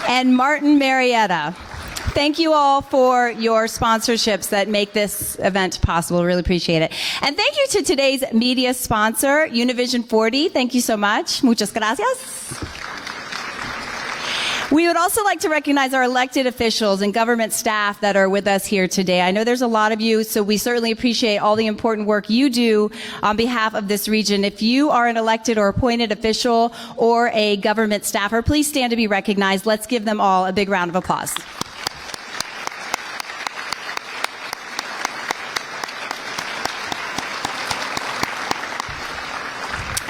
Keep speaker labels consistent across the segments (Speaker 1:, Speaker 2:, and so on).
Speaker 1: and Martin Marietta. Thank you all for your sponsorships that make this event possible. Really appreciate it. And thank you to today's media sponsor, Univision 40. Thank you so much. Muchas gracias. We would also like to recognize our elected officials and government staff that are with us here today. I know there's a lot of you, so we certainly appreciate all the important work you do on behalf of this region. If you are an elected or appointed official or a government staffer, please stand to be recognized. Let's give them all a big round of applause.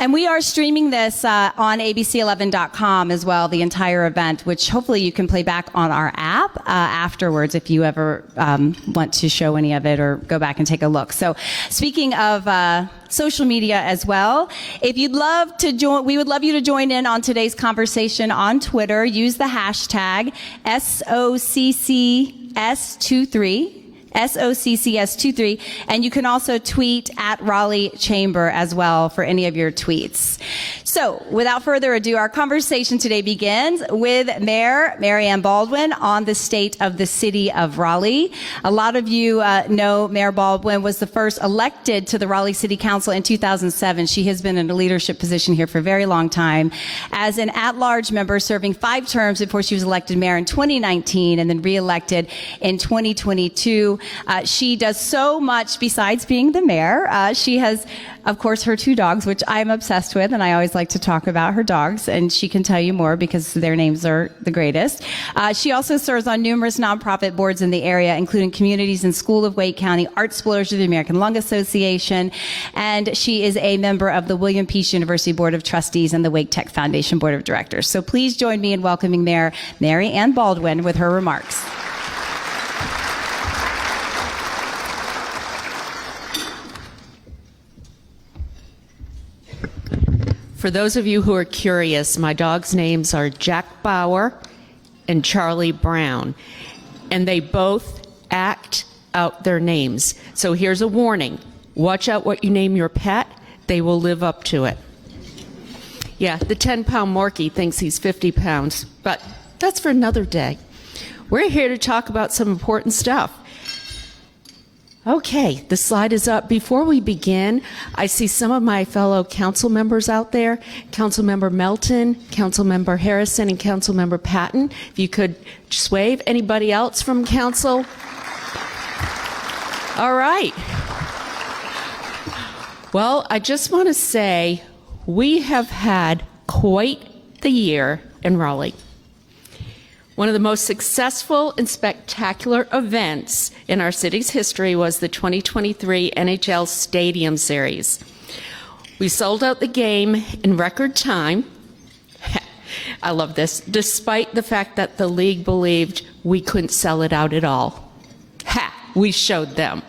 Speaker 1: And we are streaming this on abc11.com as well, the entire event, which hopefully you can play back on our app afterwards if you ever want to show any of it or go back and take a look. So speaking of social media as well, if you'd love to join, we would love you to join in on today's conversation on Twitter. Use the hashtag SOCCS23. SOCCS23, and you can also tweet at Raleigh Chamber as well for any of your tweets. So, without further ado, our conversation today begins with Mayor Mary-Ann Baldwin on the state of the city of Raleigh. A lot of you know Mayor Baldwin was the first elected to the Raleigh City Council in 2007. She has been in a leadership position here for a very long time as an at-large member, serving 5 terms before she was elected mayor in 2019 and then re-elected in 2022. She does so much besides being the mayor. She has, of course, her 2 dogs, which I'm obsessed with, and I always like to talk about her dogs, and she can tell you more because their names are the greatest. She also serves on numerous nonprofit boards in the area, including Communities in School of Wake County, Art Explorers of the American Lung Association, and she is a member of the William Peace University Board of Trustees and the Wake Tech Foundation Board of Directors. So please join me in welcoming Mayor Mary-Ann Baldwin with her remarks.
Speaker 2: For those of you who are curious, my dogs' names are Jack Bauer and Charlie Brown, and they both act out their names. So here's a warning. Watch out what you name your pet. They will live up to it. Yeah, the 10-pound Morkie thinks he's 50 pounds, but that's for another day. We're here to talk about some important stuff. Okay, the slide is up. Before we begin, I see some of my fellow council members out there. Councilmember Melton, Councilmember Harrison, and Councilmember Patton. If you could just wave. Anybody else from council? All right. Well, I just want to say we have had quite the year in Raleigh. One of the most successful and spectacular events in our city's history was the 2023 NHL Stadium Series. We sold out the game in record time. I love this, despite the fact that the league believed we couldn't sell it out at all. Ha! We showed them.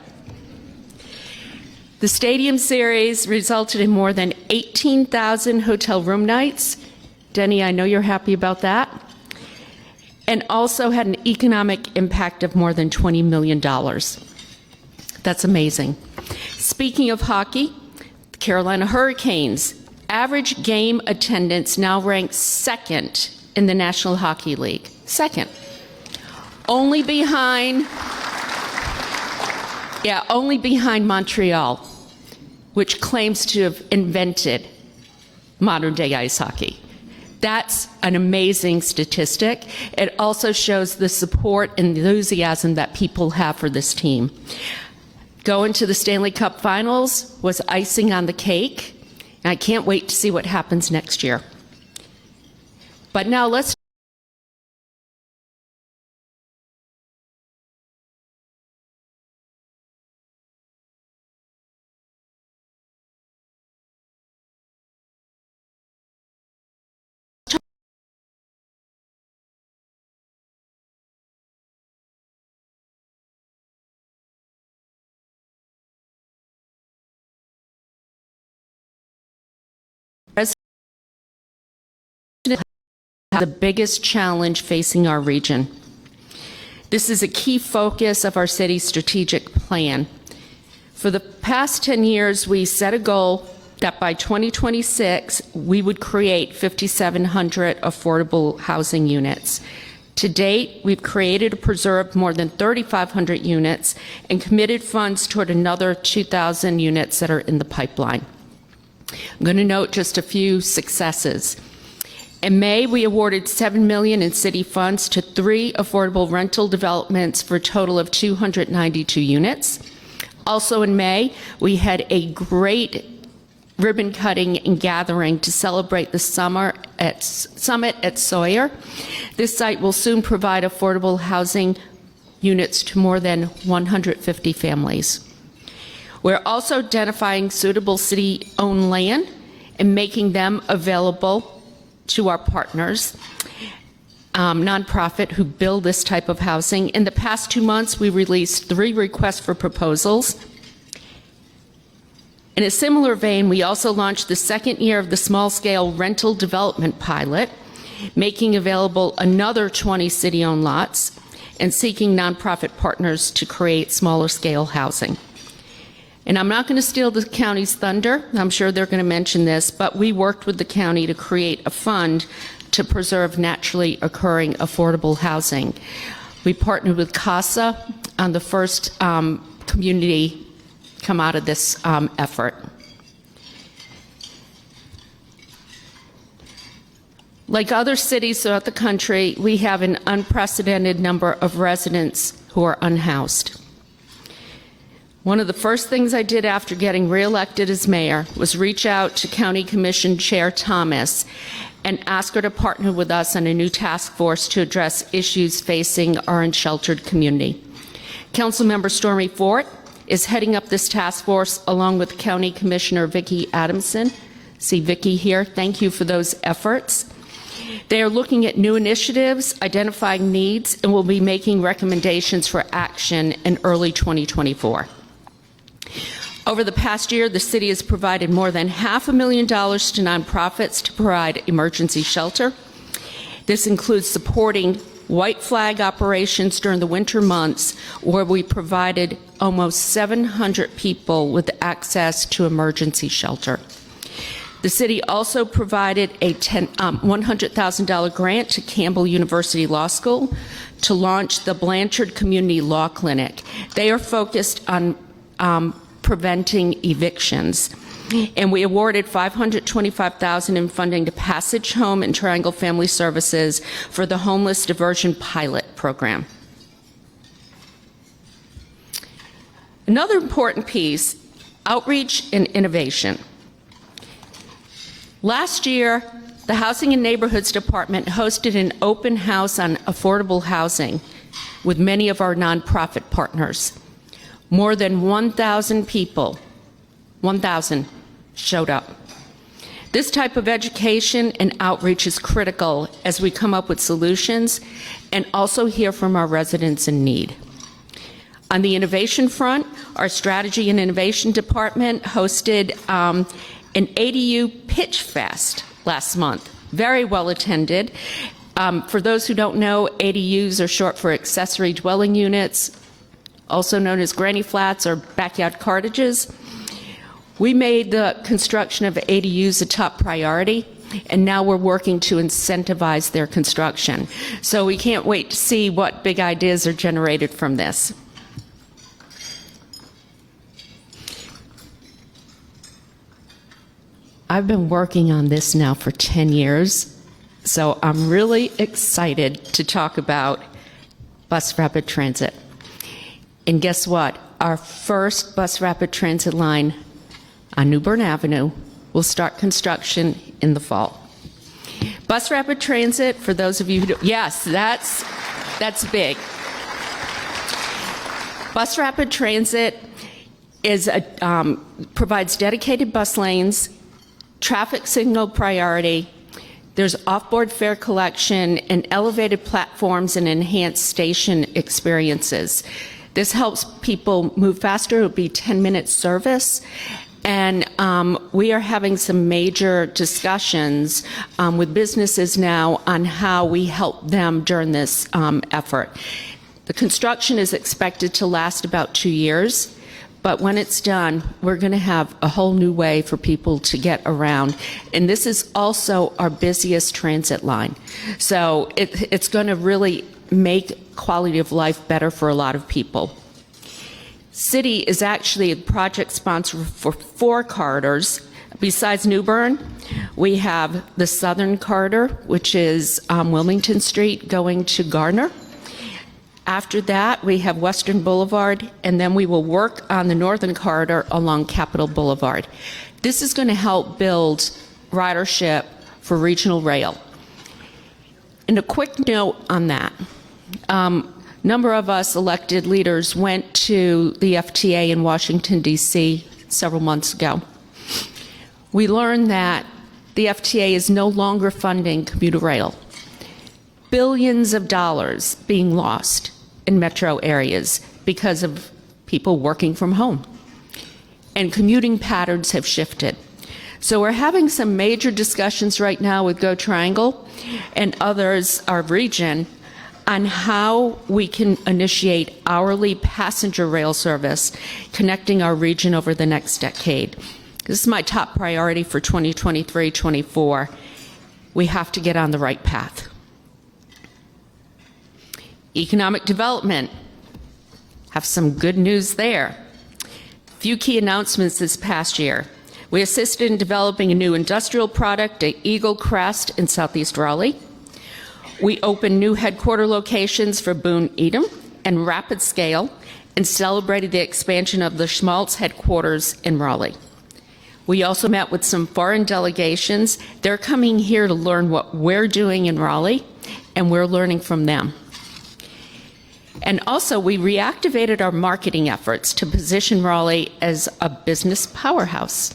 Speaker 2: The Stadium Series resulted in more than 18,000 hotel room nights. Denny, I know you're happy about that. And also had an economic impact of more than $20 million. That's amazing. Speaking of hockey, the Carolina Hurricanes, average game attendance now ranks 2nd in the National Hockey League. 2nd. Only behind Montreal, which claims to have invented modern day ice hockey. That's an amazing statistic. It also shows the support and enthusiasm that people have for this team. Going to the Stanley Cup Finals was icing on the cake, and I can't wait to see what happens next year. But now let's the biggest challenge facing our region. This is a key focus of our city's strategic plan. For the past 10 years, we set a goal that by 2026, we would create 5,700 affordable housing units. To date, we've created or preserved more than 3,500 units and committed funds toward another 2,000 units that are in the pipeline. I'm going to note just a few successes. In May, we awarded $7 million in city funds to 3 affordable rental developments for a total of 292 units. Also in May, we had a great ribbon cutting and gathering to celebrate the Summit at Sawyer. This site will soon provide affordable housing units to more than 150 families. We're also identifying suitable city-owned land and making them available to our partners, nonprofit who build this type of housing. In the past 2 months, we released 3 requests for proposals. In a similar vein, we also launched the second year of the small-scale rental development pilot, making available another 20 city-owned lots and seeking nonprofit partners to create smaller-scale housing. And I'm not going to steal the county's thunder. I'm sure they're going to mention this, but we worked with the county to create a fund to preserve naturally occurring affordable housing. We partnered with CASA on the first community come out of this effort. Like other cities throughout the country, we have an unprecedented number of residents who are unhoused. One of the first things I did after getting reelected as mayor was reach out to County Commission Chair Thomas and ask her to partner with us on a new task force to address issues facing our unsheltered community. Councilmember Stormy Fort is heading up this task force along with County Commissioner Vicki Adamson. See Vicki here. Thank you for those efforts. They are looking at new initiatives, identifying needs, and will be making recommendations for action in early 2024. Over the past year, the city has provided more than $500,000 to nonprofits to provide emergency shelter. This includes supporting white flag operations during the winter months, where we provided almost 700 people with access to emergency shelter. The city also provided a $100,000 grant to Campbell University Law School to launch the Blanchard Community Law Clinic. They are focused on preventing evictions. And we awarded $525,000 in funding to Passage Home and Triangle Family Services for the Homeless Diversion Pilot Program. Another important piece, outreach and innovation. Last year, the Housing and Neighborhoods Department hosted an open house on affordable housing with many of our nonprofit partners. More than 1,000 people, 1,000, showed up. This type of education and outreach is critical as we come up with solutions and also hear from our residents in need. On the innovation front, our Strategy and Innovation Department hosted an ADU Pitch Fest last month. Very well attended. For those who don't know, ADUs are short for accessory dwelling units, also known as granny flats or backyard cottages. We made the construction of ADUs a top priority, and now we're working to incentivize their construction. So we can't wait to see what big ideas are generated from this. I've been working on this now for 10 years, so I'm really excited to talk about bus rapid transit. And guess what? Our first bus rapid transit line on New Bern Avenue will start construction in the fall. Bus rapid transit, for those of you who do, yes, that's big. Bus rapid transit provides dedicated bus lanes, traffic signal priority. There's off-board fare collection and elevated platforms and enhanced station experiences. This helps people move faster. It'll be 10-minute service. And we are having some major discussions with businesses now on how we help them during this effort. The construction is expected to last about 2 years, But when it's done, we're going to have a whole new way for people to get around. And this is also our busiest transit line. So it's going to really make quality of life better for a lot of people. City is actually a project sponsor for 4 corridors. Besides New Bern, we have the Southern Corridor, which is Wilmington Street going to Gardner. After that, we have Western Boulevard, and then we will work on the Northern Corridor along Capitol Boulevard. This is going to help build ridership for regional rail. And a quick note on that. Number of us elected leaders went to the FTA in Washington, D.C. several months ago. We learned that the FTA is no longer funding commuter rail. Billions of dollars being lost in metro areas because of people working from home. And commuting patterns have shifted. So we're having some major discussions right now with Go Triangle and others, our region, on how we can initiate hourly passenger rail service connecting our region over the next decade. This is my top priority for 2023-24. We have to get on the right path. Economic development, have some good news there. A few key announcements this past year. We assisted in developing a new industrial product at Eagle Crest in Southeast Raleigh. We opened new headquarter locations for Boone Edom and Rapid Scale and celebrated the expansion of the Schmaltz headquarters in Raleigh. We also met with some foreign delegations. They're coming here to learn what we're doing in Raleigh, and we're learning from them. And also, we reactivated our marketing efforts to position Raleigh as a business powerhouse.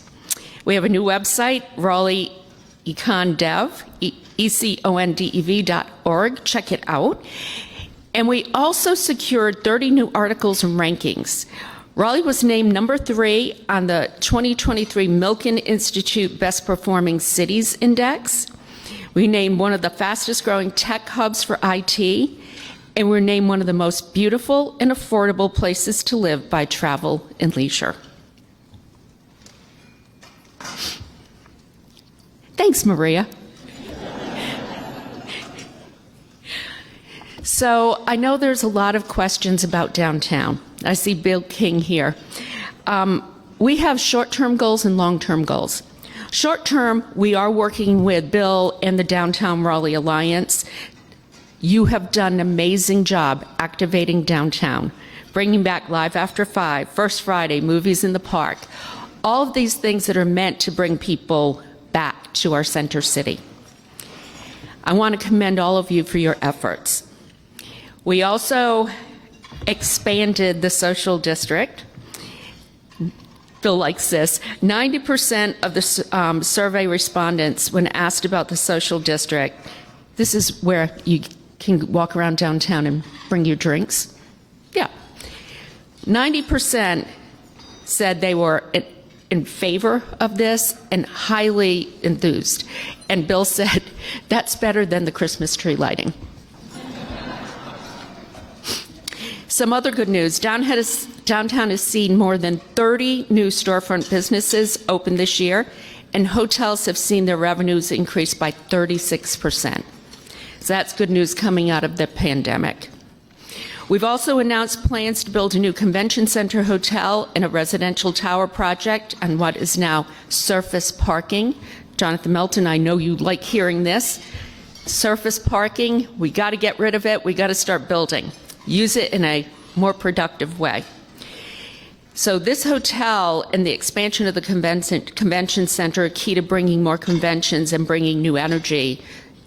Speaker 2: We have a new website, Raleigh EconDev, econdev.org. Check it out. And we also secured 30 new articles and rankings. Raleigh was named number 3 on the 2023 Milken Institute Best Performing Cities Index. We named one of the fastest growing tech hubs for IT. And we're named one of the most beautiful and affordable places to live by Travel and Leisure. Thanks, Maria. So I know there's a lot of questions about downtown. I see Bill King here. We have short-term goals and long-term goals. Short-term, we are working with Bill and the Downtown Raleigh Alliance. You have done an amazing job activating downtown, bringing back Live After 5, First Friday, movies in the park, all of these things that are meant to bring people back to our center city. I want to commend all of you for your efforts. We also expanded the social district. Bill likes this. 90% of the survey respondents, when asked about the social district, this is where you can walk around downtown and bring your drinks. Yeah. 90% said they were in favor of this and highly enthused. And Bill said, that's better than the Christmas tree lighting. Some other good news. Downtown has seen more than 30 new storefront businesses open this year, and hotels have seen their revenues increase by 36%. So that's good news coming out of the pandemic. We've also announced plans to build a new convention center hotel and a residential tower project on what is now surface parking. Jonathan Melton, I know you like hearing this. Surface parking, we got to get rid of it. We got to start building. Use it in a more productive way. So this hotel and the expansion of the convention center are key to bringing more conventions and bringing new energy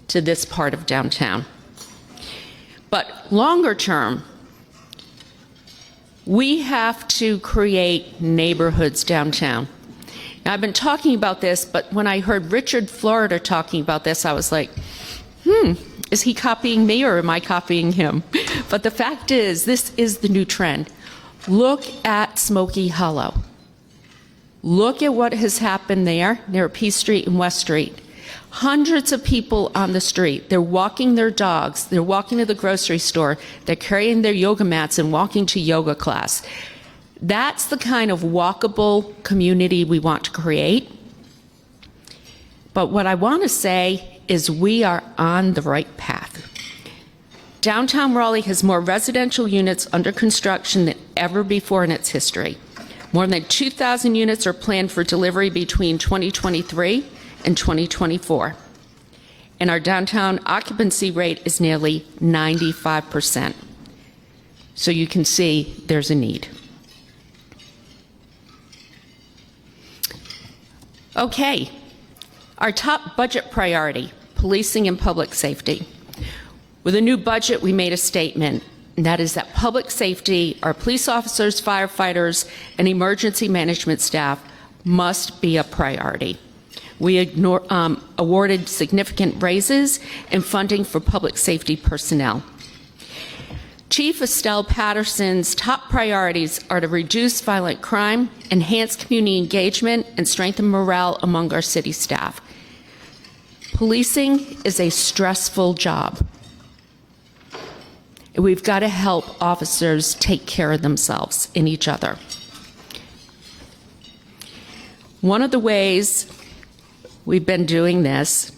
Speaker 2: to this part of downtown. But longer term, we have to create neighborhoods downtown. Now, I've been talking about this, but when I heard Richard Florida talking about this, I was like, is he copying me or am I copying him? But the fact is, this is the new trend. Look at Smoky Hollow. Look at what has happened there near P Street and West Street. Hundreds of people on the street. They're walking their dogs. They're walking to the grocery store. They're carrying their yoga mats and walking to yoga class. That's the kind of walkable community we want to create. But what I want to say is we are on the right path. Downtown Raleigh has more residential units under construction than ever before in its history. More than 2,000 units are planned for delivery between 2023 and 2024. And our downtown occupancy rate is nearly 95%. So you can see there's a need. Okay, our top budget priority, policing and public safety. With a new budget, we made a statement, and that is that public safety, our police officers, firefighters, and emergency management staff must be a priority. We awarded significant raises and funding for public safety personnel. Chief Estelle Patterson's top priorities are to reduce violent crime, enhance community engagement, and strengthen morale among our city staff. Policing is a stressful job. We've got to help officers take care of themselves and each other. One of the ways we've been doing this,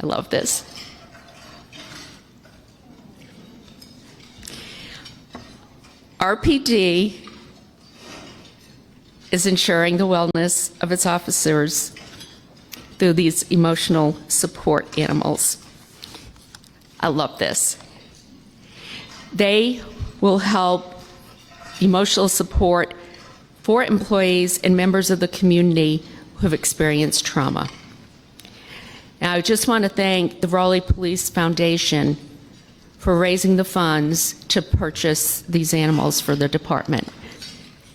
Speaker 2: I love this. RPD is ensuring the wellness of its officers through these emotional support animals. I love this. They will help emotional support for employees and members of the community who have experienced trauma. Now, I just want to thank the Raleigh Police Foundation for raising the funds to purchase these animals for the department.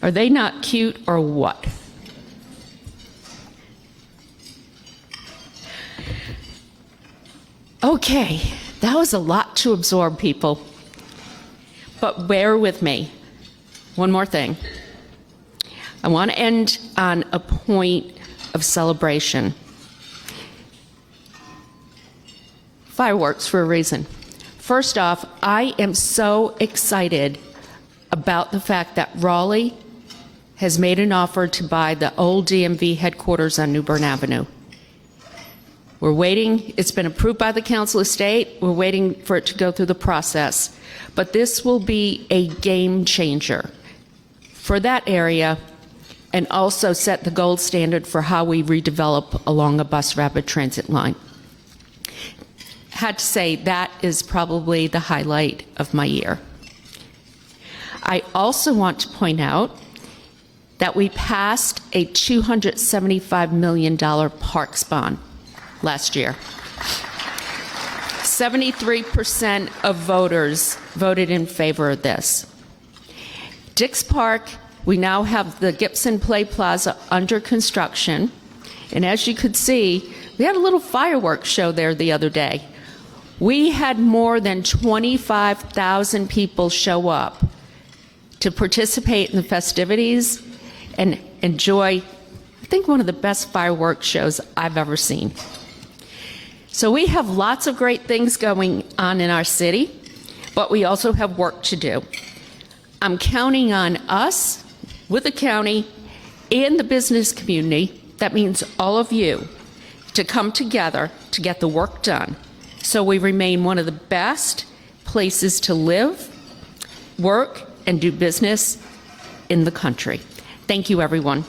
Speaker 2: Are they not cute or what? Okay, that was a lot to absorb, people. But bear with me. One more thing. I want to end on a point of celebration. Fireworks for a reason. First off, I am so excited about the fact that Raleigh has made an offer to buy the old DMV headquarters on New Bern Avenue. We're waiting. It's been approved by the Council of State. We're waiting for it to go through the process. But this will be a game changer for that area and also set the gold standard for how we redevelop along a bus rapid transit line. Had to say that is probably the highlight of my year. I also want to point out that we passed a $275 million parks bond last year. 73% of voters voted in favor of this. Dix Park, we now have the Gibson Play Plaza under construction, and as you could see, we had a little fireworks show there the other day. We had more than 25,000 people show up to participate in the festivities and enjoy, I think, one of the best fireworks shows I've ever seen. So we have lots of great things going on in our city, but we also have work to do. I'm counting on us, with the county, and the business community, that means all of you, to come together to get the work done, so we remain one of the best places to live, work, and do business in the country. Thank you, everyone.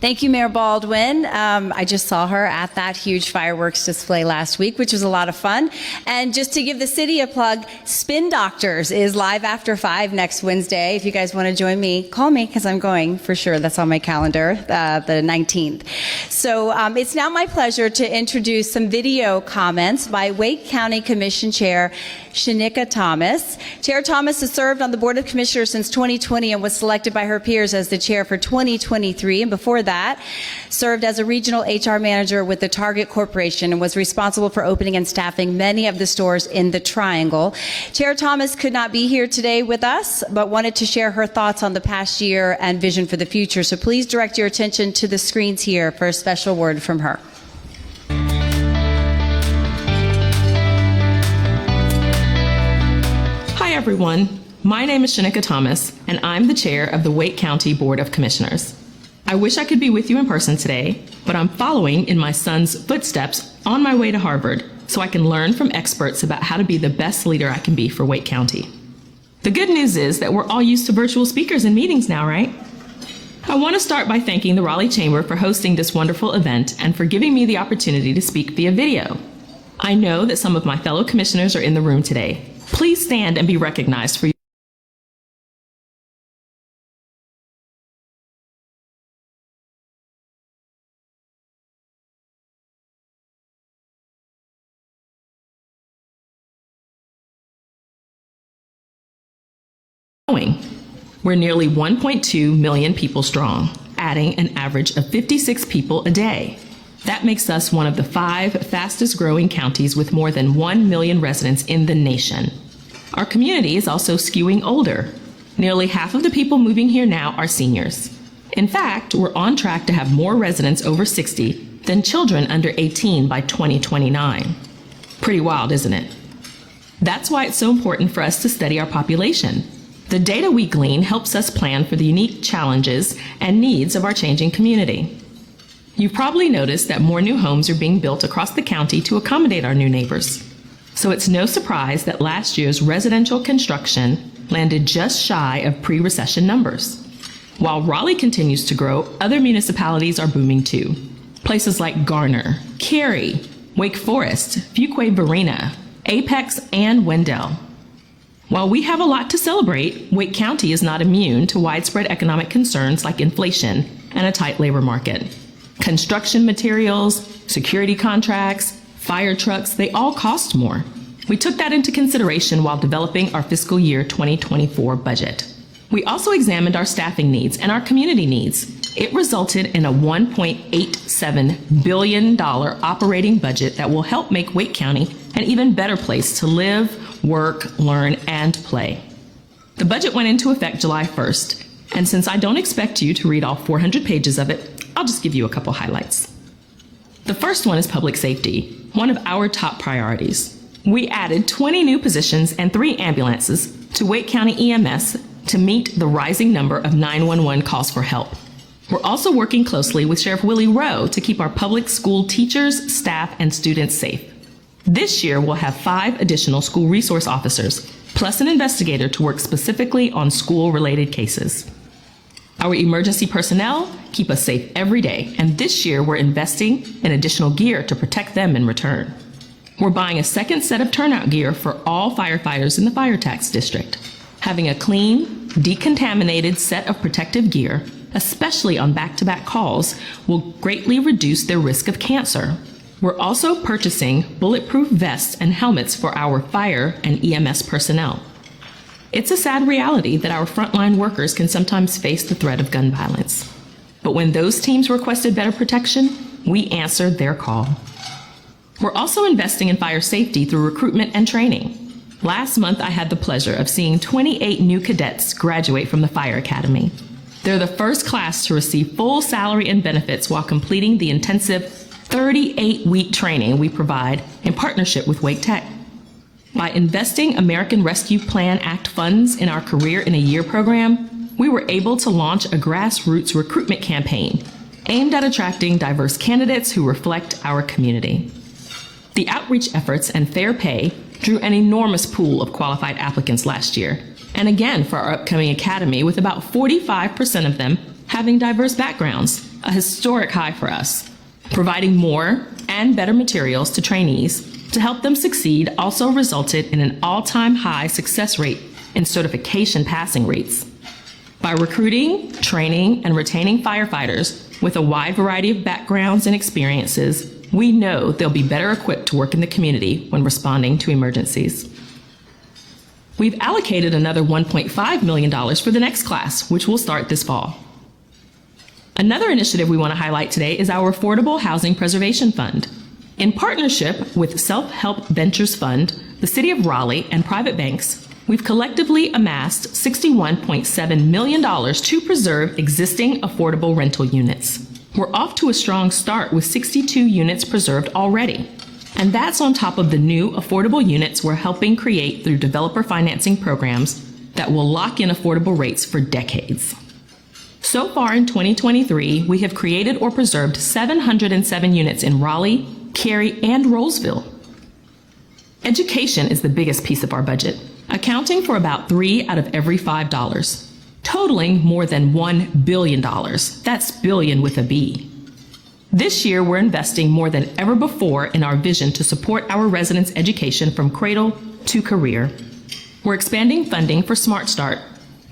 Speaker 1: Thank you, Mayor Baldwin. I just saw her at that huge fireworks display last week, which was a lot of fun. And just to give the city a plug, Spin Doctors is live after 5 next Wednesday. If you guys want to join me, call me because I'm going for sure. That's on my calendar, the 19th. So it's now my pleasure to introduce some video comments by Wake County Commission Chair Shanika Thomas. Chair Thomas has served on the Board of Commissioners since 2020 and was selected by her peers as the chair for 2023. And before that, served as a regional HR manager with the Target Corporation and was responsible for opening and staffing many of the stores in the Triangle. Chair Thomas could not be here today with us, but wanted to share her thoughts on the past year and vision for the future. So please direct your attention to the screens here for a special word from her.
Speaker 3: everyone. My name is Shanika Thomas, and I'm the chair of the Wake County Board of Commissioners. I wish I could be with you in person today, but I'm following in my son's footsteps on my way to Harvard so I can learn from experts about how to be the best leader I can be for Wake County. The good news is that we're all used to virtual speakers and meetings now, right? I want to start by thanking the Raleigh Chamber for hosting this wonderful event and for giving me the opportunity to speak via video. I know that some of my fellow commissioners are in the room today. Please stand and be recognized for We're nearly 1.2 million people strong, adding an average of 56 people a day. That makes us one of the 5 fastest growing counties with more than 1 million residents in the nation. Our community is also skewing older. Nearly half of the people moving here now are seniors. In fact, we're on track to have more residents over 60 than children under 18 by 2029. Pretty wild, isn't it? That's why it's so important for us to study our population. The data we glean helps us plan for the unique challenges and needs of our changing community. You've probably noticed that more new homes are being built across the county to accommodate our new neighbors. So it's no surprise that last year's residential construction landed just shy of pre-recession numbers. While Raleigh continues to grow, other municipalities are booming too. Places like Garner, Cary, Wake Forest, Fuquay-Varina, Apex, and Wendell. While we have a lot to celebrate, Wake County is not immune to widespread economic concerns like inflation and a tight labor market. Construction materials, security contracts, fire trucks, they all cost more. We took that into consideration while developing our fiscal year 2024 budget. We also examined our staffing needs and our community needs. It resulted in a $1.87 billion operating budget that will help make Wake County an even better place to live, work, learn, and play. The budget went into effect July 1st, and since I don't expect you to read all 400 pages of it, I'll just give you a couple highlights. The first one is public safety, one of our top priorities. We added 20 new positions and 3 ambulances to Wake County EMS to meet the rising number of 911 calls for help. We're also working closely with Sheriff Willie Rowe to keep our public school teachers, staff, and students safe. This year, we'll have 5 additional school resource officers, plus an investigator to work specifically on school-related cases. Our emergency personnel keep us safe every day, and this year we're investing in additional gear to protect them in return. We're buying a second set of turnout gear for all firefighters in the fire tax district. Having a clean, decontaminated set of protective gear, especially on back-to-back calls, will greatly reduce their risk of cancer. We're also purchasing bulletproof vests and helmets for our fire and EMS personnel. It's a sad reality that our frontline workers can sometimes face the threat of gun violence. But when those teams requested better protection, we answered their call. We're also investing in fire safety through recruitment and training. Last month, I had the pleasure of seeing 28 new cadets graduate from the Fire Academy. They're the first class to receive full salary and benefits while completing the intensive 38-week training we provide in partnership with Wake Tech. By investing American Rescue Plan Act funds in our Career in a Year program, we were able to launch a grassroots recruitment campaign aimed at attracting diverse candidates who reflect our community. The outreach efforts and fair pay drew an enormous pool of qualified applicants last year, and again for our upcoming academy, with about 45% of them having diverse backgrounds, a historic high for us. Providing more and better materials to trainees to help them succeed also resulted in an all-time high success rate in certification passing rates. By recruiting, training, and retaining firefighters with a wide variety of backgrounds and experiences, we know they'll be better equipped to work in the community when responding to emergencies. We've allocated another $1.5 million for the next class, which will start this fall. Another initiative we want to highlight today is our Affordable Housing Preservation Fund. In partnership with Self-Help Ventures Fund, the City of Raleigh, and private banks, we've collectively amassed $61.7 million to preserve existing affordable rental units. We're off to a strong start with 62 units preserved already. And that's on top of the new affordable units we're helping create through developer financing programs that will lock in affordable rates for decades. So far in 2023, we have created or preserved 707 units in Raleigh, Cary, and Rolesville. Education is the biggest piece of our budget, accounting for about 3 out of every $5, totaling more than $1 billion. That's billion with a B. This year, we're investing more than ever before in our vision to support our residents' education from cradle to career. We're expanding funding for Smart Start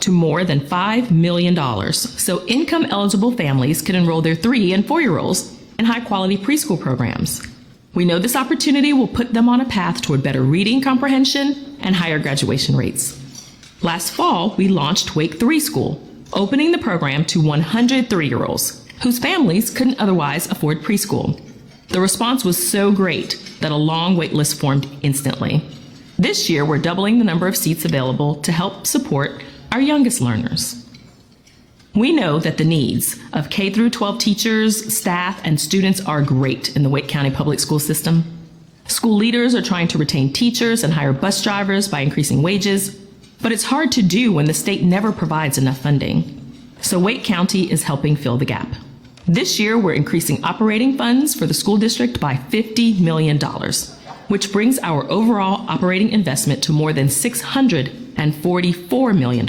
Speaker 3: to more than $5 million, so income-eligible families can enroll their 3- and 4-year-olds in high-quality preschool programs. We know this opportunity will put them on a path toward better reading comprehension and higher graduation rates. Last fall, we launched Wake 3 School, opening the program to 100 3-year-olds whose families couldn't otherwise afford preschool. The response was so great that a long wait list formed instantly. This year, we're doubling the number of seats available to help support our youngest learners. We know that the needs of K-12 teachers, staff, and students are great in the Wake County Public School system. School leaders are trying to retain teachers and hire bus drivers by increasing wages, but it's hard to do when the state never provides enough funding. So Wake County is helping fill the gap. This year, we're increasing operating funds for the school district by $50 million, which brings our overall operating investment to more than $644 million.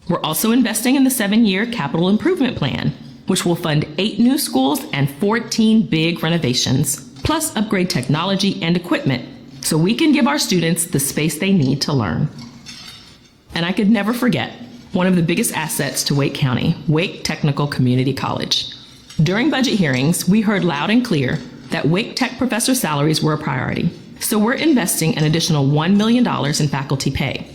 Speaker 3: We're also investing in the 7-year capital improvement plan, which will fund 8 new schools and 14 big renovations, plus upgrade technology and equipment so we can give our students the space they need to learn. And I could never forget one of the biggest assets to Wake County, Wake Technical Community College. During budget hearings, we heard loud and clear that Wake Tech professor salaries were a priority, so we're investing an additional $1 million in faculty pay.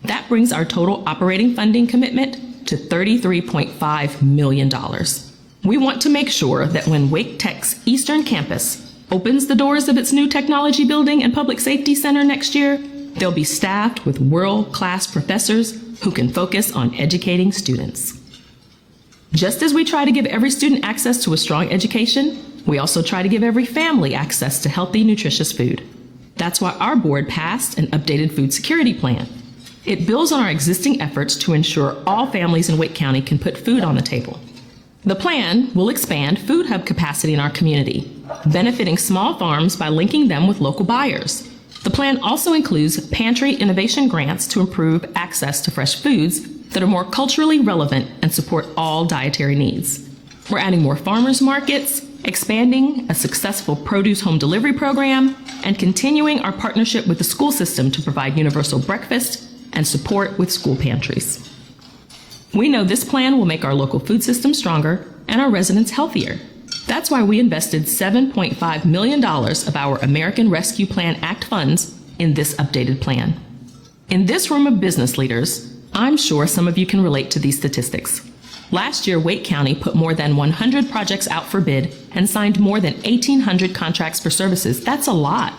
Speaker 3: That brings our total operating funding commitment to $33.5 million. We want to make sure that when Wake Tech's Eastern Campus opens the doors of its new technology building and public safety center next year, they'll be staffed with world-class professors who can focus on educating students. Just as we try to give every student access to a strong education, we also try to give every family access to healthy, nutritious food. That's why our board passed an updated food security plan. It builds on our existing efforts to ensure all families in Wake County can put food on the table. The plan will expand food hub capacity in our community, benefiting small farms by linking them with local buyers. The plan also includes pantry innovation grants to improve access to fresh foods that are more culturally relevant and support all dietary needs. We're adding more farmers markets, expanding a successful produce home delivery program, and continuing our partnership with the school system to provide universal breakfast and support with school pantries. We know this plan will make our local food system stronger and our residents healthier. That's why we invested $7.5 million of our American Rescue Plan Act funds in this updated plan. In this room of business leaders, I'm sure some of you can relate to these statistics. Last year, Wake County put more than 100 projects out for bid and signed more than 1,800 contracts for services. That's a lot.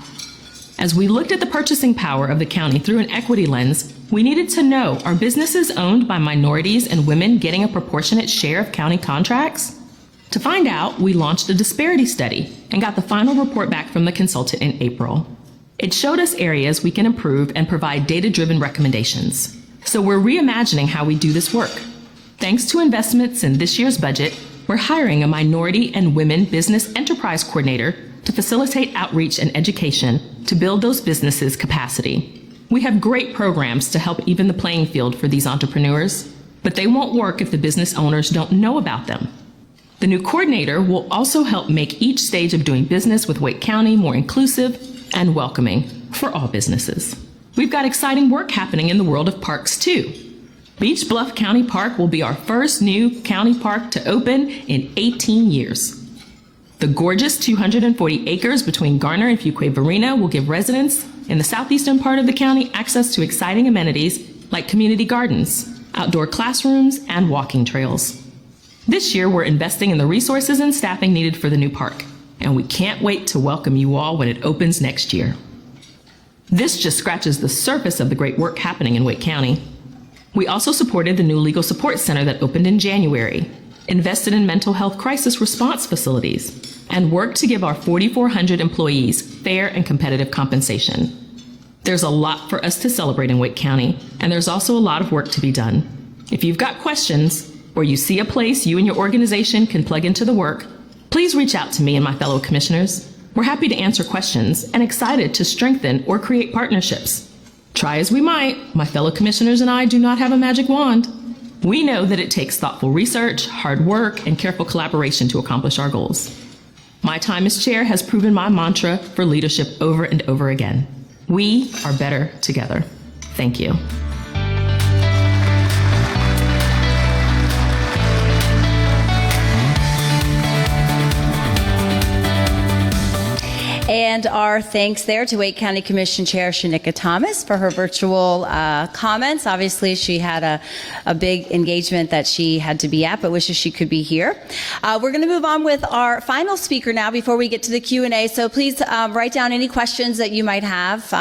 Speaker 3: As we looked at the purchasing power of the county through an equity lens, we needed to know, are businesses owned by minorities and women getting a proportionate share of county contracts? To find out, we launched a disparity study and got the final report back from the consultant in April. It showed us areas we can improve and provide data-driven recommendations. So we're reimagining how we do this work. Thanks to investments in this year's budget, we're hiring a minority and women business enterprise coordinator to facilitate outreach and education to build those businesses' capacity. We have great programs to help even the playing field for these entrepreneurs, but they won't work if the business owners don't know about them. The new coordinator will also help make each stage of doing business with Wake County more inclusive and welcoming for all businesses. We've got exciting work happening in the world of parks too. Beach Bluff County Park will be our first new county park to open in 18 years. The gorgeous 240 acres between Garner and Fuquay-Varina will give residents in the southeastern part of the county access to exciting amenities like community gardens, outdoor classrooms, and walking trails. This year, we're investing in the resources and staffing needed for the new park, and we can't wait to welcome you all when it opens next year. This just scratches the surface of the great work happening in Wake County. We also supported the new legal support center that opened in January, invested in mental health crisis response facilities, and worked to give our 4,400 employees fair and competitive compensation. There's a lot for us to celebrate in Wake County, and there's also a lot of work to be done. If you've got questions, or you see a place you and your organization can plug into the work, please reach out to me and my fellow commissioners. We're happy to answer questions and excited to strengthen or create partnerships. Try as we might, my fellow commissioners and I do not have a magic wand. We know that it takes thoughtful research, hard work, and careful collaboration to accomplish our goals. My time as chair has proven my mantra for leadership over and over again. We are better together. Thank you.
Speaker 1: And our thanks there to Wake County Commission Chair Shanika Thomas for her virtual comments. Obviously, she had a big engagement that she had to be at, but wishes she could be here. We're going to move on with our final speaker now before we get to the Q&A. So please write down any questions that you might have.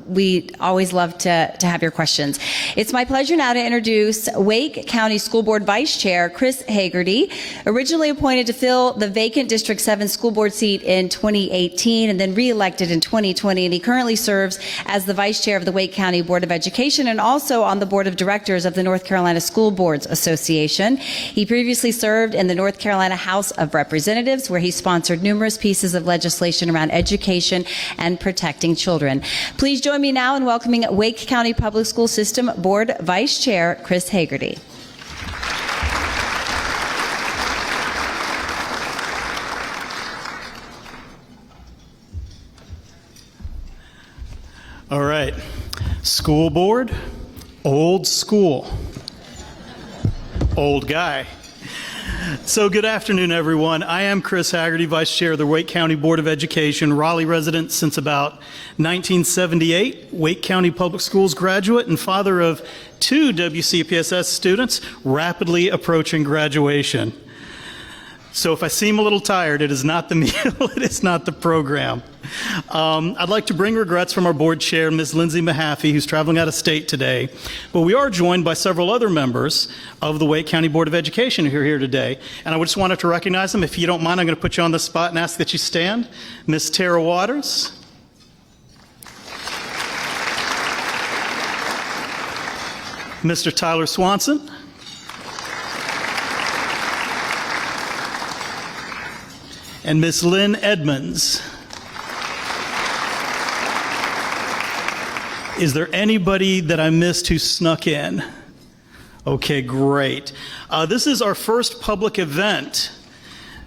Speaker 1: We always love to have your questions. It's my pleasure now to introduce Wake County School Board Vice Chair Chris Hagerty, originally appointed to fill the vacant District 7 school board seat in 2018 and then re-elected in 2020, and he currently serves as the Vice Chair of the Wake County Board of Education and also on the Board of Directors of the North Carolina School Boards Association. He previously served in the North Carolina House of Representatives, where he sponsored numerous pieces of legislation around education and protecting children. Please join me now in welcoming Wake County Public School System Board Vice Chair Chris Hagerty.
Speaker 4: All right, school board, old school, old guy. So good afternoon, everyone. I am Chris Hagerty, Vice Chair of the Wake County Board of Education, Raleigh resident since about 1978, Wake County Public Schools graduate, and father of 2 WCPSS students rapidly approaching graduation. So if I seem a little tired, it is not the meal, it is not the program. I'd like to bring regrets from our board chair, Ms. Lindsay Mahaffey, who's traveling out of state today. But we are joined by several other members of the Wake County Board of Education who are here today. And I just wanted to recognize them. If you don't mind, I'm going to put you on the spot and ask that you stand. Ms. Tara Waters. Mr. Tyler Swanson. And Ms. Lynn Edmonds. Is there anybody that I missed who snuck in? Okay, great. This is our first public event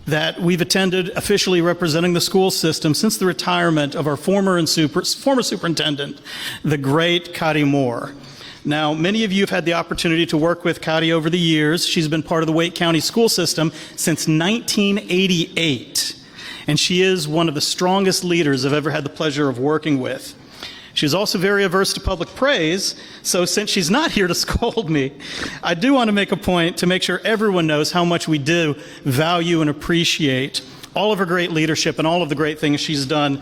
Speaker 4: that we've attended officially representing the school system since the retirement of our former superintendent, the great Cotty Moore. Now, many of you have had the opportunity to work with Cotty over the years. She's been part of the Wake County school system since 1988, and she is one of the strongest leaders I've ever had the pleasure of working with. She's also very averse to public praise, so since she's not here to scold me, I do want to make a point to make sure everyone knows how much we do value and appreciate all of her great leadership and all of the great things she's done,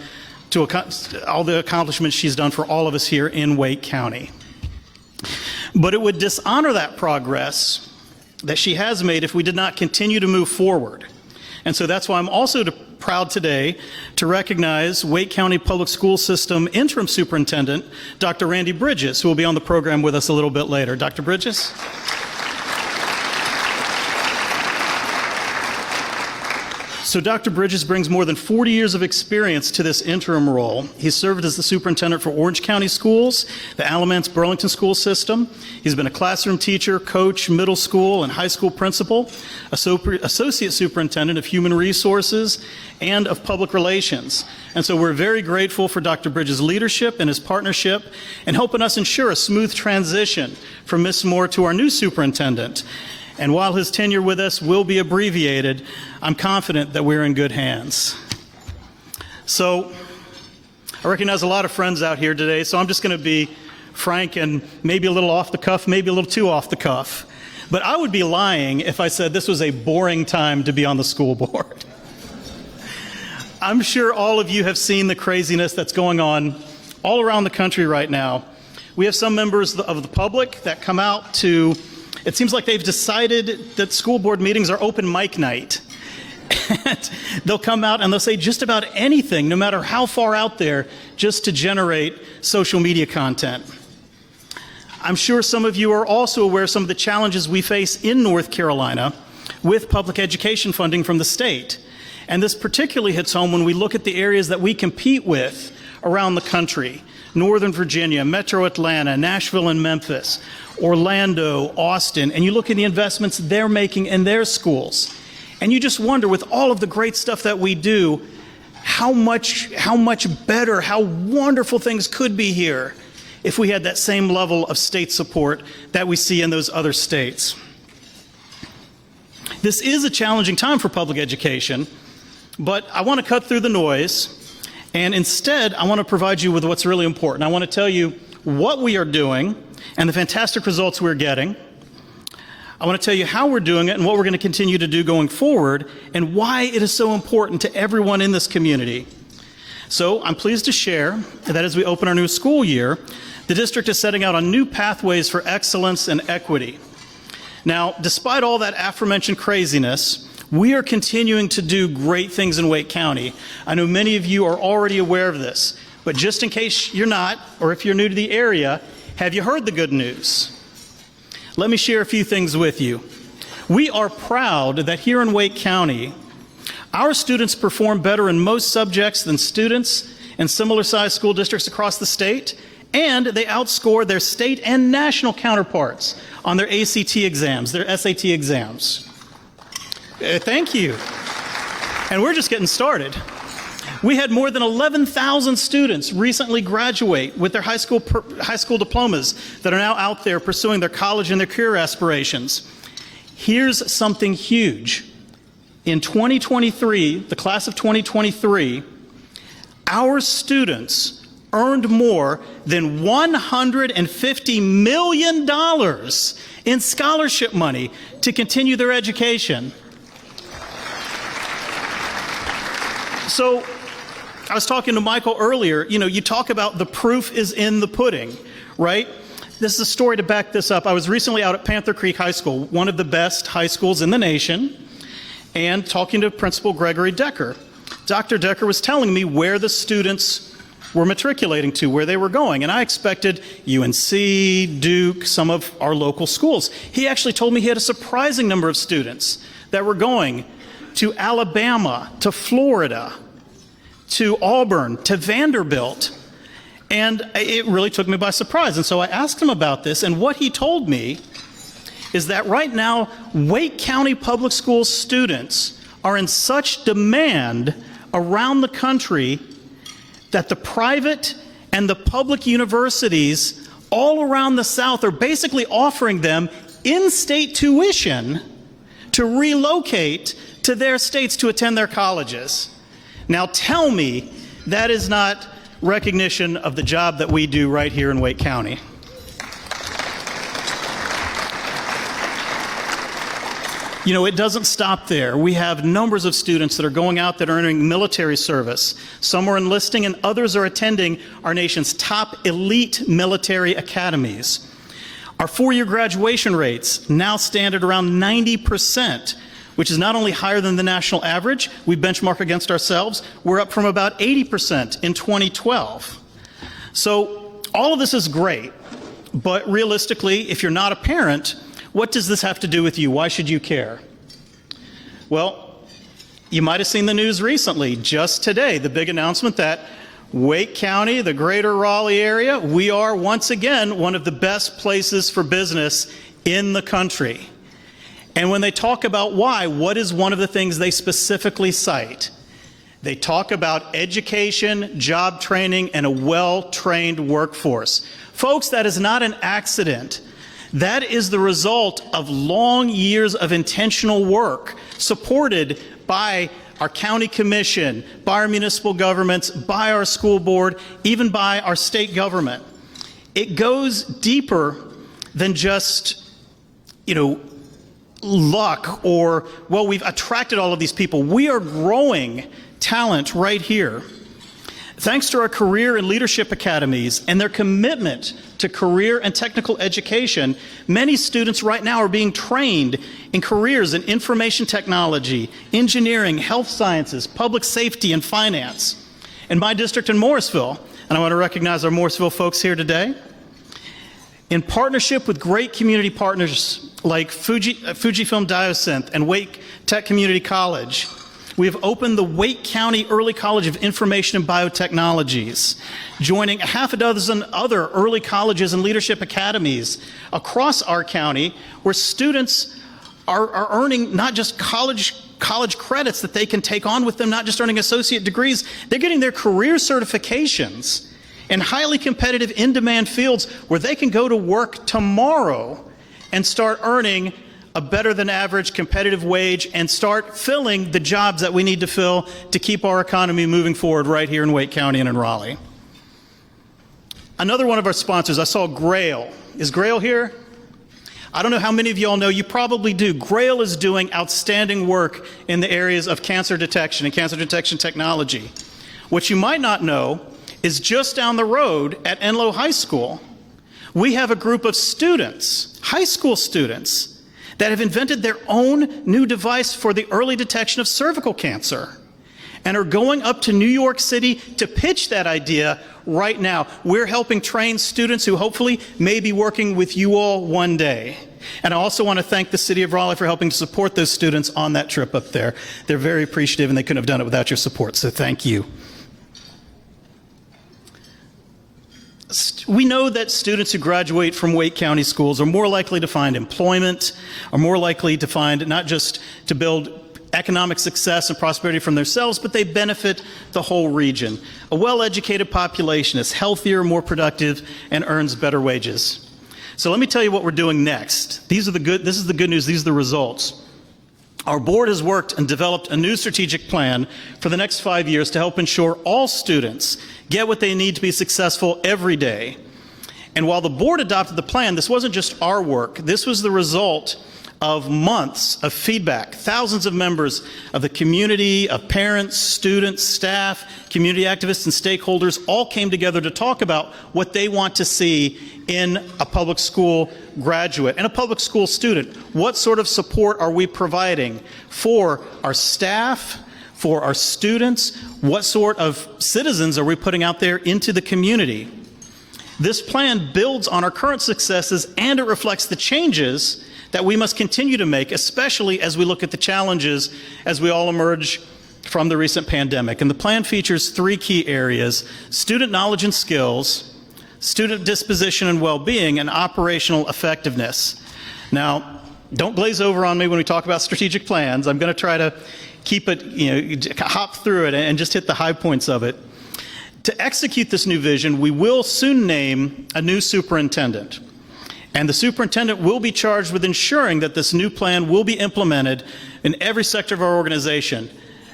Speaker 4: all the accomplishments she's done for all of us here in Wake County. But it would dishonor that progress that she has made if we did not continue to move forward. And so that's why I'm also proud today to recognize Wake County Public School System Interim Superintendent, Dr. Randy Bridges, who will be on the program with us a little bit later. Dr. Bridges? So Dr. Bridges brings more than 40 years of experience to this interim role. He's served as the superintendent for Orange County Schools, the Alamance Burlington School System. He's been a classroom teacher, coach, middle school and high school principal, associate superintendent of human resources, and of public relations. And so we're very grateful for Dr. Bridges' leadership and his partnership and helping us ensure a smooth transition from Ms. Moore to our new superintendent. And while his tenure with us will be abbreviated, I'm confident that we're in good hands. So I recognize a lot of friends out here today, so I'm just going to be frank and maybe a little off the cuff, maybe a little too off the cuff. But I would be lying if I said this was a boring time to be on the school board. I'm sure all of you have seen the craziness that's going on all around the country right now. We have some members of the public that come out to, it seems like they've decided that school board meetings are open mic night. And they'll come out and they'll say just about anything, no matter how far out there, just to generate social media content. I'm sure some of you are also aware of some of the challenges we face in North Carolina with public education funding from the state. And this particularly hits home when we look at the areas that we compete with around the country: Northern Virginia, Metro Atlanta, Nashville and Memphis, Orlando, Austin, and you look at the investments they're making in their schools. And you just wonder, with all of the great stuff that we do, how much better, how wonderful things could be here if we had that same level of state support that we see in those other states. This is a challenging time for public education, but I want to cut through the noise, and instead I want to provide you with what's really important. I want to tell you what we are doing and the fantastic results we're getting. I want to tell you how we're doing it and what we're going to continue to do going forward, and why it is so important to everyone in this community. So I'm pleased to share that as we open our new school year, the district is setting out on new pathways for excellence and equity. Now, despite all that aforementioned craziness, we are continuing to do great things in Wake County. I know many of you are already aware of this, but just in case you're not, or if you're new to the area, have you heard the good news? Let me share a few things with you. We are proud that here in Wake County, our students perform better in most subjects than students in similar-sized school districts across the state, and they outscore their state and national counterparts on their ACT exams, their SAT exams. Thank you. And we're just getting started. We had more than 11,000 students recently graduate with their high school diplomas that are now out there pursuing their college and their career aspirations. Here's something huge. In 2023, the class of 2023, our students earned more than $150 million in scholarship money to continue their education. So, I was talking to Michael earlier, you talk about the proof is in the pudding, right? This is a story to back this up. I was recently out at Panther Creek High School, one of the best high schools in the nation, and talking to Principal Gregory Decker. Dr. Decker was telling me where the students were matriculating to, where they were going, and I expected UNC, Duke, some of our local schools. He actually told me he had a surprising number of students that were going to Alabama, to Florida, to Auburn, to Vanderbilt, and it really took me by surprise. And so I asked him about this, and what he told me is that right now, Wake County Public Schools students are in such demand around the country that the private and the public universities all around the South are basically offering them in-state tuition to relocate to their states to attend their colleges. Now tell me that is not recognition of the job that we do right here in Wake County. It doesn't stop there. We have numbers of students that are going out that are entering military service. Some are enlisting and others are attending our nation's top elite military academies. Our four-year graduation rates now stand at around 90%. Which is not only higher than the national average, we benchmark against ourselves, we're up from about 80% in 2012. So all of this is great, but realistically, if you're not a parent, what does this have to do with you? Why should you care? Well, you might have seen the news recently, just today, the big announcement that Wake County, the greater Raleigh area, we are once again one of the best places for business in the country. And when they talk about why, what is one of the things they specifically cite? They talk about education, job training, and a well-trained workforce. Folks, that is not an accident. That is the result of long years of intentional work supported by our county commission, by our municipal governments, by our school board, even by our state government. It goes deeper than just, luck or, well, we've attracted all of these people. We are growing talent right here. Thanks to our career and leadership academies and their commitment to career and technical education, many students right now are being trained in careers in information technology, engineering, health sciences, public safety, and finance. In my district in Morrisville, and I want to recognize our Morrisville folks here today, in partnership with great community partners like Fujifilm Diosynth and Wake Tech Community College, we have opened the Wake County Early College of Information and Biotechnologies, joining a half a dozen other early colleges and leadership academies across our county where students are earning not just college credits that they can take on with them, not just earning associate degrees, they're getting their career certifications in highly competitive, in-demand fields where they can go to work tomorrow and start earning a better than average competitive wage and start filling the jobs that we need to fill to keep our economy moving forward right here in Wake County and in Raleigh. Another one of our sponsors, I saw Grail. Is Grail here? I don't know how many of you all know, you probably do. Grail is doing outstanding work in the areas of cancer detection and cancer detection technology. What you might not know is just down the road at Enloe High School, we have a group of students, high school students, that have invented their own new device for the early detection of cervical cancer and are going up to New York City to pitch that idea right now. We're helping train students who hopefully may be working with you all one day. And I also want to thank the City of Raleigh for helping to support those students on that trip up there. They're very appreciative and they couldn't have done it without your support, so thank you. We know that students who graduate from Wake County schools are more likely to find employment, are more likely to find not just to build economic success and prosperity from themselves, but they benefit the whole region. A well-educated population is healthier, more productive, and earns better wages. So let me tell you what we're doing next. This is the good news, these are the results. Our board has worked and developed a new strategic plan for the next 5 years to help ensure all students get what they need to be successful every day. And while the board adopted the plan, this wasn't just our work. This was the result of months of feedback. Thousands of members of the community, of parents, students, staff, community activists, and stakeholders all came together to talk about what they want to see in a public school graduate and a public school student. What sort of support are we providing for our staff, for our students? What sort of citizens are we putting out there into the community? This plan builds on our current successes and it reflects the changes that we must continue to make, especially as we look at the challenges as we all emerge from the recent pandemic. And the plan features 3 key areas: student knowledge and skills, student disposition and well-being, and operational effectiveness. Now, don't glaze over on me when we talk about strategic plans. I'm going to try to keep it, hop through it and just hit the high points of it. To execute this new vision, we will soon name a new superintendent. And the superintendent will be charged with ensuring that this new plan will be implemented in every sector of our organization.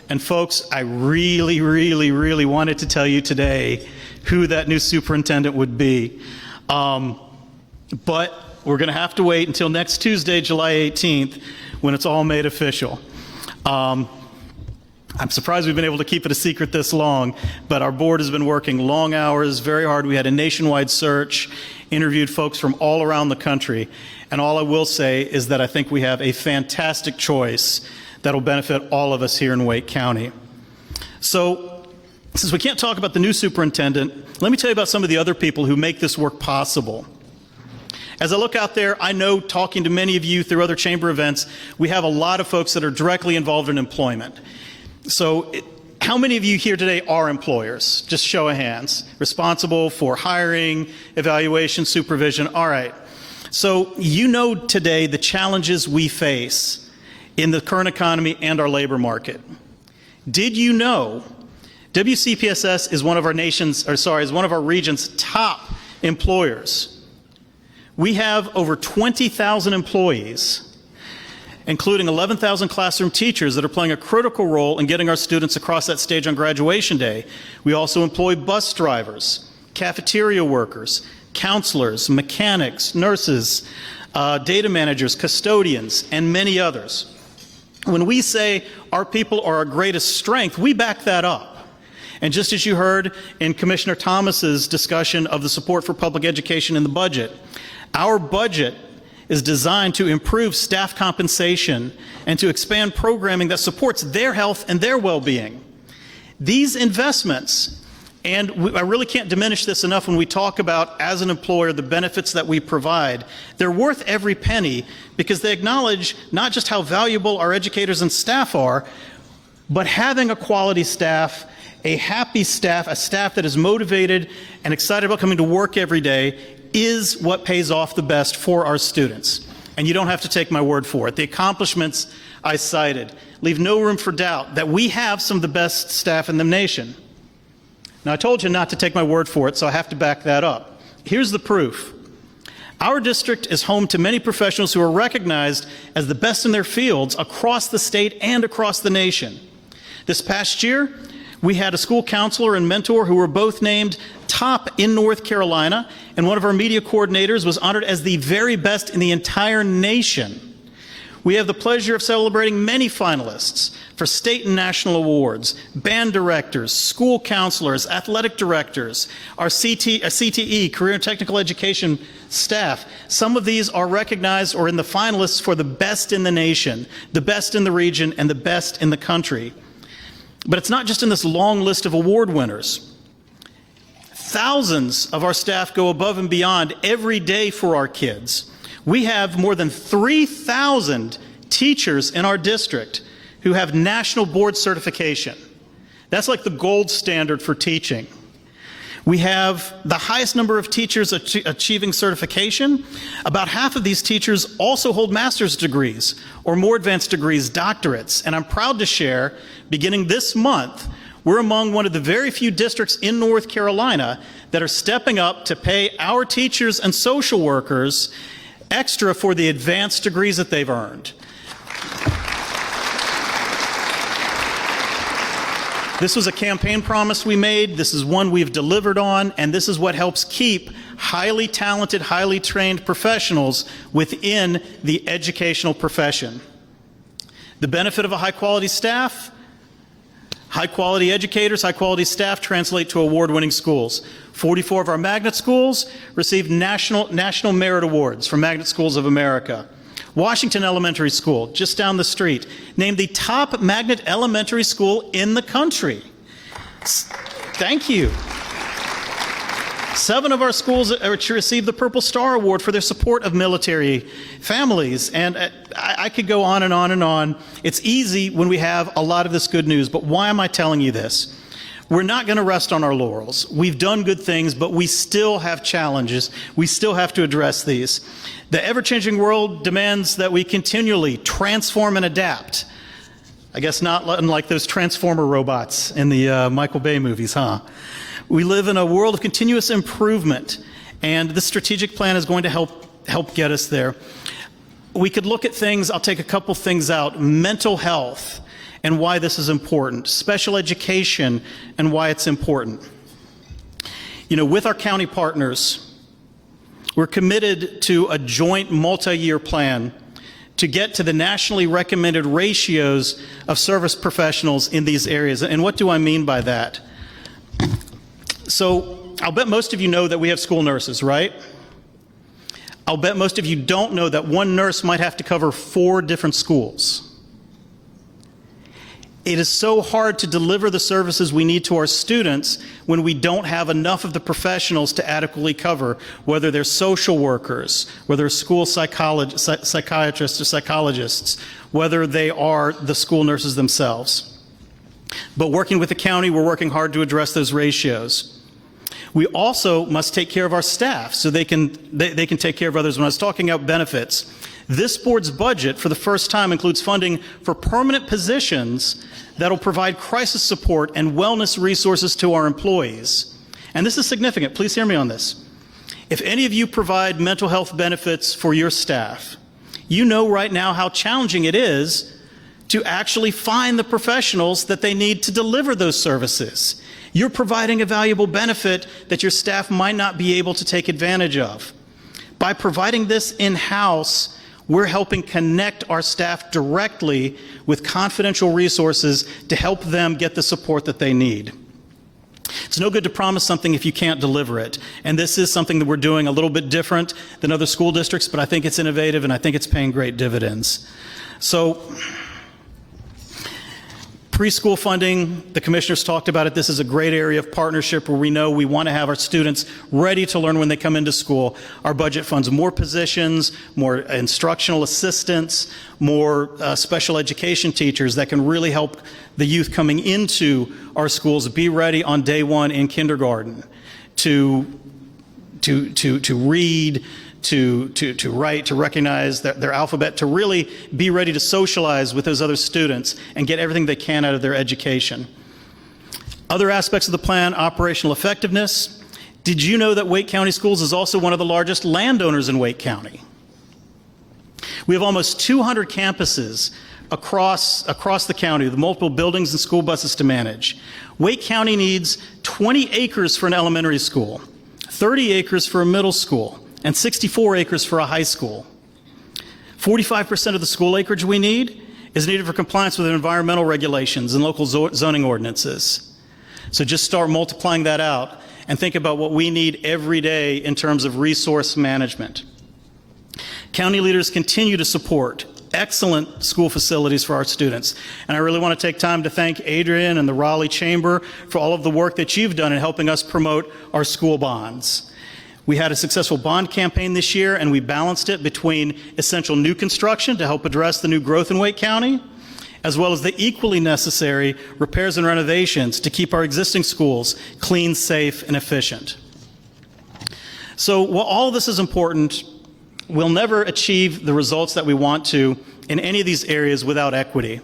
Speaker 4: And folks, I really, really, really wanted to tell you today who that new superintendent would be. But we're going to have to wait until next Tuesday, July 18th, when it's all made official. I'm surprised we've been able to keep it a secret this long, but our board has been working long hours, very hard. We had a nationwide search, interviewed folks from all around the country, and all I will say is that I think we have a fantastic choice that will benefit all of us here in Wake County. So, since we can't talk about the new superintendent, let me tell you about some of the other people who make this work possible. As I look out there, I know, talking to many of you through other chamber events, we have a lot of folks that are directly involved in employment. So how many of you here today are employers? Just show of hands. Responsible for hiring, evaluation, supervision. All right. So you know today the challenges we face in the current economy and our labor market. Did you know WCPSS is one of our region's top employers? We have over 20,000 employees, including 11,000 classroom teachers that are playing a critical role in getting our students across that stage on graduation day. We also employ bus drivers, cafeteria workers, counselors, mechanics, nurses, data managers, custodians, and many others. When we say our people are our greatest strength, we back that up. And just as you heard in Commissioner Thomas's discussion of the support for public education in the budget, our budget is designed to improve staff compensation and to expand programming that supports their health and their well-being. These investments, and I really can't diminish this enough when we talk about, as an employer, the benefits that we provide, they're worth every penny because they acknowledge not just how valuable our educators and staff are, but having a quality staff, a happy staff, a staff that is motivated and excited about coming to work every day is what pays off the best for our students. And you don't have to take my word for it. The accomplishments I cited leave no room for doubt that we have some of the best staff in the nation. Now, I told you not to take my word for it, so I have to back that up. Here's the proof. Our district is home to many professionals who are recognized as the best in their fields across the state and across the nation. This past year, we had a school counselor and mentor who were both named top in North Carolina, and one of our media coordinators was honored as the very best in the entire nation. We have the pleasure of celebrating many finalists for state and national awards, band directors, school counselors, athletic directors, our CTE, Career and Technical Education staff. Some of these are recognized or in the finalists for the best in the nation, the best in the region, and the best in the country. But it's not just in this long list of award winners. Thousands of our staff go above and beyond every day for our kids. We have more than 3,000 teachers in our district who have national board certification. That's like the gold standard for teaching. We have the highest number of teachers achieving certification. About half of these teachers also hold master's degrees or more advanced degrees, doctorates. And I'm proud to share, beginning this month, we're among one of the very few districts in North Carolina that are stepping up to pay our teachers and social workers extra for the advanced degrees that they've earned. This was a campaign promise we made. This is one we've delivered on, and this is what helps keep highly talented, highly trained professionals within the educational profession. The benefit of a high-quality staff, high-quality educators, high-quality staff translate to award-winning schools. 44 of our magnet schools received national merit awards from Magnet Schools of America. Washington Elementary School, just down the street, named the top magnet elementary school in the country. Thank you. 7 of our schools received the Purple Star Award for their support of military families. And I could go on and on and on. It's easy when we have a lot of this good news, but why am I telling you this? We're not going to rest on our laurels. We've done good things, but we still have challenges. We still have to address these. The ever-changing world demands that we continually transform and adapt. I guess not unlike those Transformer robots in the Michael Bay movies, huh? We live in a world of continuous improvement, and this strategic plan is going to help get us there. We could look at things, I'll take a couple things out, mental health and why this is important, special education and why it's important. You know, with our county partners, we're committed to a joint multi-year plan to get to the nationally recommended ratios of service professionals in these areas. And what do I mean by that? So I'll bet most of you know that we have school nurses, right? I'll bet most of you don't know that one nurse might have to cover 4 different schools. It is so hard to deliver the services we need to our students when we don't have enough of the professionals to adequately cover, whether they're social workers, whether they're school psychiatrists or psychologists, whether they are the school nurses themselves. But working with the county, we're working hard to address those ratios. We also must take care of our staff so they can take care of others. When I was talking about benefits, this board's budget for the first time includes funding for permanent positions that will provide crisis support and wellness resources to our employees. And this is significant. Please hear me on this. If any of you provide mental health benefits for your staff, you know right now how challenging it is to actually find the professionals that they need to deliver those services. You're providing a valuable benefit that your staff might not be able to take advantage of. By providing this in-house, we're helping connect our staff directly with confidential resources to help them get the support that they need. It's no good to promise something if you can't deliver it. And this is something that we're doing a little bit different than other school districts, but I think it's innovative and I think it's paying great dividends. So, preschool funding, the commissioners talked about it. This is a great area of partnership where we know we want to have our students ready to learn when they come into school. Our budget funds more positions, more instructional assistants, more special education teachers that can really help the youth coming into our schools be ready on day one in kindergarten to read, to write, to recognize their alphabet, to really be ready to socialize with those other students and get everything they can out of their education. Other aspects of the plan, operational effectiveness. Did you know that Wake County Schools is also one of the largest landowners in Wake County? We have almost 200 campuses across the county, with multiple buildings and school buses to manage. Wake County needs 20 acres for an elementary school, 30 acres for a middle school, and 64 acres for a high school. 45% of the school acreage we need is needed for compliance with environmental regulations and local zoning ordinances. So just start multiplying that out and think about what we need every day in terms of resource management. County leaders continue to support excellent school facilities for our students. And I really want to take time to thank Adrian and the Raleigh Chamber for all of the work that you've done in helping us promote our school bonds. We had a successful bond campaign this year, and we balanced it between essential new construction to help address the new growth in Wake County, as well as the equally necessary repairs and renovations to keep our existing schools clean, safe, and efficient. So while all of this is important, we'll never achieve the results that we want to in any of these areas without equity.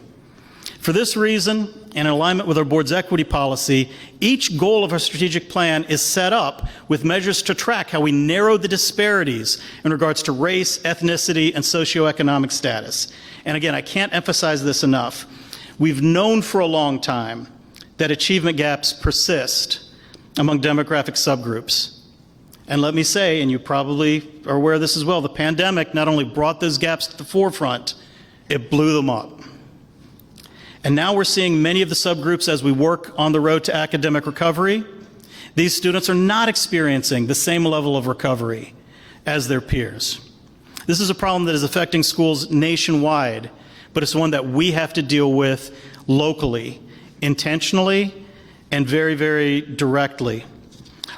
Speaker 4: For this reason, and in alignment with our board's equity policy, each goal of our strategic plan is set up with measures to track how we narrow the disparities in regards to race, ethnicity, and socioeconomic status. And again, I can't emphasize this enough. We've known for a long time that achievement gaps persist among demographic subgroups. And let me say, and you probably are aware of this as well, the pandemic not only brought those gaps to the forefront, it blew them up. And now we're seeing many of the subgroups as we work on the road to academic recovery. These students are not experiencing the same level of recovery as their peers. This is a problem that is affecting schools nationwide, but it's one that we have to deal with locally, intentionally, and very, very directly.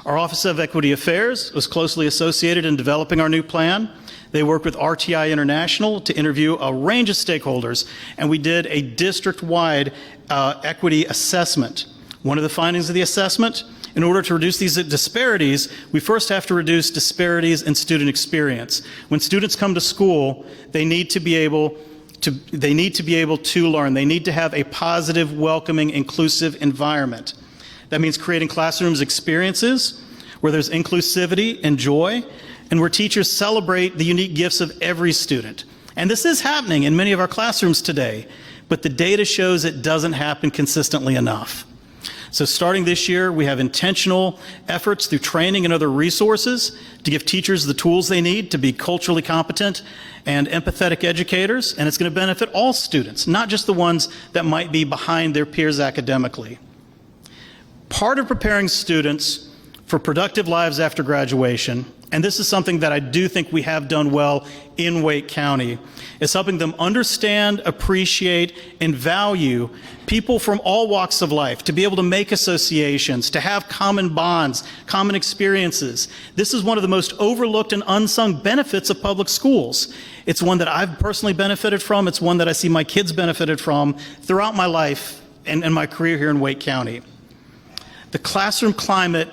Speaker 4: Our Office of Equity Affairs was closely associated in developing our new plan. They worked with RTI International to interview a range of stakeholders, and we did a district-wide equity assessment. One of the findings of the assessment, in order to reduce these disparities, we first have to reduce disparities in student experience. When students come to school, they need to be able to learn. They need to have a positive, welcoming, inclusive environment. That means creating classrooms experiences where there's inclusivity and joy, and where teachers celebrate the unique gifts of every student. And this is happening in many of our classrooms today, but the data shows it doesn't happen consistently enough. So starting this year, we have intentional efforts through training and other resources to give teachers the tools they need to be culturally competent and empathetic educators, and it's going to benefit all students, not just the ones that might be behind their peers academically. Part of preparing students for productive lives after graduation, and this is something that I do think we have done well in Wake County, is helping them understand, appreciate, and value people from all walks of life, to be able to make associations, to have common bonds, common experiences. This is one of the most overlooked and unsung benefits of public schools. It's one that I've personally benefited from. It's one that I see my kids benefited from throughout my life and my career here in Wake County. The classroom climate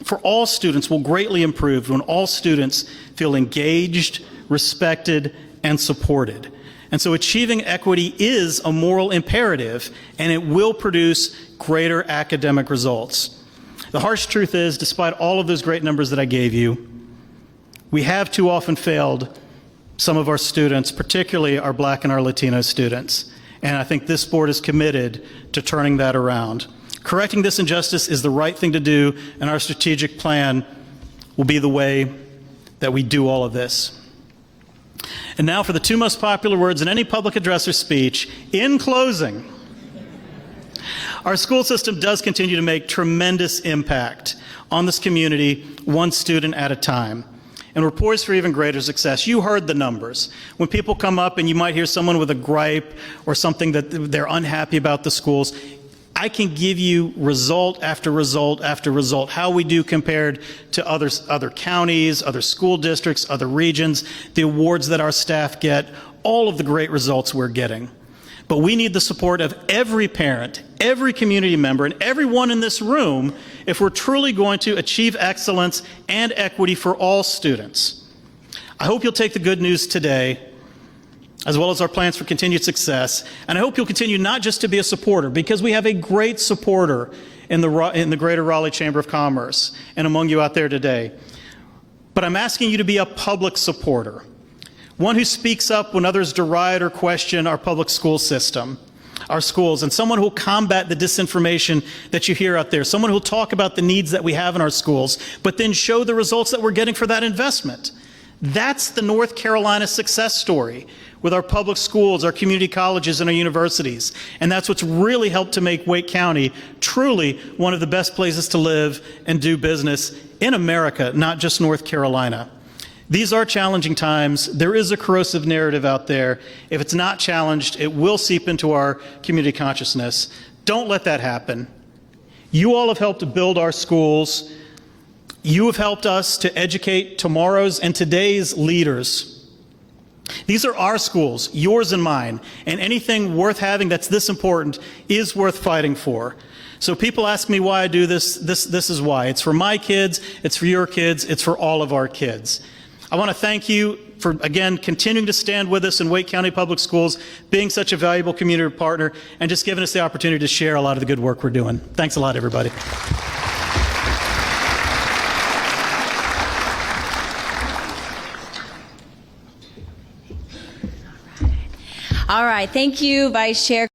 Speaker 4: for all students will greatly improve when all students feel engaged, respected, and supported. And so achieving equity is a moral imperative, and it will produce greater academic results. The harsh truth is, despite all of those great numbers that I gave you, we have too often failed some of our students, particularly our Black and our Latino students. And I think this board is committed to turning that around. Correcting this injustice is the right thing to do, and our strategic plan will be the way that we do all of this. And now for the two most popular words in any public address or speech. In closing, Our school system does continue to make tremendous impact on this community, one student at a time. And we're poised for even greater success. You heard the numbers. When people come up and you might hear someone with a gripe or something that they're unhappy about the schools, I can give you result after result after result, how we do compared to other counties, other school districts, other regions, the awards that our staff get, all of the great results we're getting. But we need the support of every parent, every community member, and everyone in this room if we're truly going to achieve excellence and equity for all students. I hope you'll take the good news today, as well as our plans for continued success, and I hope you'll continue not just to be a supporter, because we have a great supporter in the Greater Raleigh Chamber of Commerce and among you out there today, but I'm asking you to be a public supporter. One who speaks up when others deride or question our public school system, our schools, and someone who will combat the disinformation that you hear out there, someone who will talk about the needs that we have in our schools, but then show the results that we're getting for that investment. That's the North Carolina success story with our public schools, our community colleges, and our universities. And that's what's really helped to make Wake County truly one of the best places to live and do business in America, not just North Carolina. These are challenging times. There is a corrosive narrative out there. If it's not challenged, it will seep into our community consciousness. Don't let that happen. You all have helped to build our schools. You have helped us to educate tomorrow's and today's leaders. These are our schools, yours and mine, and anything worth having that's this important is worth fighting for. So people ask me why I do this. This is why. It's for my kids, it's for your kids, it's for all of our kids. I want to thank you for, again, continuing to stand with us in Wake County Public Schools, being such a valuable community partner, and just giving us the opportunity to share a lot of the good work we're doing. Thanks a lot, everybody.
Speaker 1: All right. Thank you, Vice Chair.